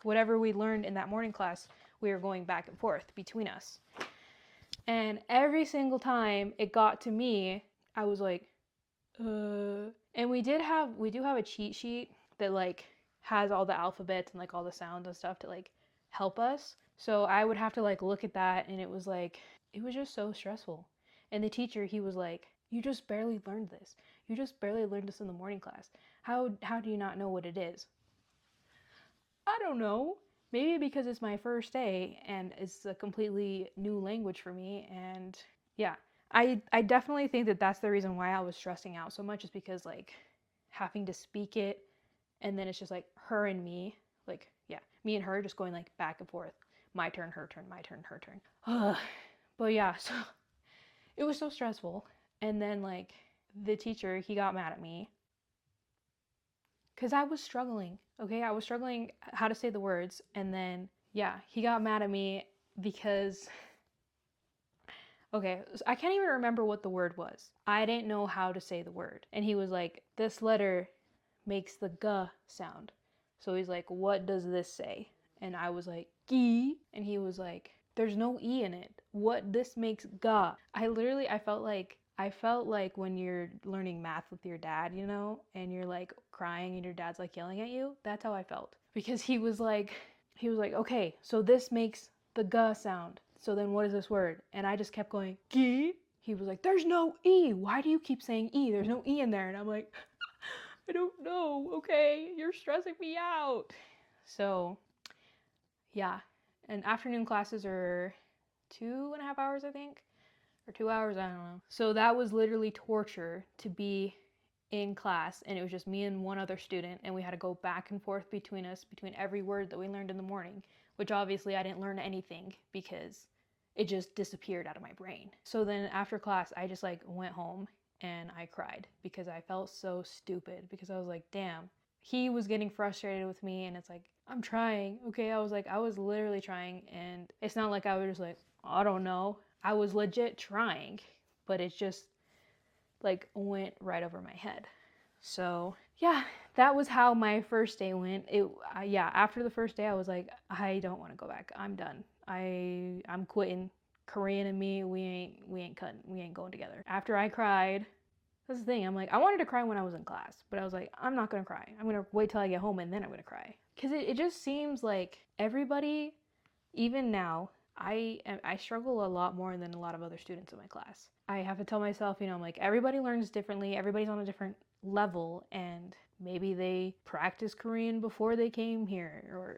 whatever we learned in that morning class, we were going back and forth between us. And every single time it got to me, I was like, and we do have a cheat sheet that like has all the alphabets and like all the sounds and stuff to like help us. So I would have to like look at that, and it was just so stressful. And the teacher, he was like, you just barely learned this. You just barely learned this in the morning class. How do you not know what it is? I don't know. Maybe because it's my first day and it's a completely new language for me. And yeah, I definitely think that that's the reason why I was stressing out so much, is because like having to speak it, and then it's just like her and me, like, yeah, me and her just going like back and forth. My turn, her turn, my turn, her turn. But yeah, so it was so stressful. And then like the teacher, he got mad at me because I was struggling. Okay, I was struggling how to say the words, and then yeah, he got mad at me because okay, I can't even remember what the word was. I didn't know how to say the word, and he was like, "This letter makes the g sound." So he's like, "What does this say?" And I was like, "Gi," and he was like, "There's no e in it. What this makes ga." I felt like when you're learning math with your dad, you know, and you're like crying and your dad's like yelling at you. That's how I felt. Because he was like, "Okay, so this makes the ga sound. So then what is this word?" And I just kept going, "Gi." He was like, "There's no e. Why do you keep saying e? There's no e in there." And I'm like, "I don't know. Okay, you're stressing me out." So yeah, and afternoon classes are 2.5 hours, I think, or 2 hours, I don't know. So that was literally torture to be in class, and it was just me and one other student, and we had to go back and forth between us, between every word that we learned in the morning, which obviously I didn't learn anything because it just disappeared out of my brain. So then after class, I just like went home and I cried because I felt so stupid, because I was like, damn, he was getting frustrated with me, and it's like, I'm trying, okay? I was literally trying, and it's not like I was just like, I don't know. I was legit trying, but it just like went right over my head. So yeah, that was how my first day went. Yeah, after the first day, I was like, I don't want to go back. I'm done. I'm quitting. Korean and me, we ain't cutting. We ain't going together. After I cried, that's the thing. I'm like, I wanted to cry when I was in class, but I was like, I'm not gonna cry. I'm gonna wait till I get home and then I'm gonna cry. Cause it just seems like everybody, even now, I struggle a lot more than a lot of other students in my class. I have to tell myself, you know, I'm like, everybody learns differently. Everybody's on a different level, and maybe they practiced Korean before they came here, or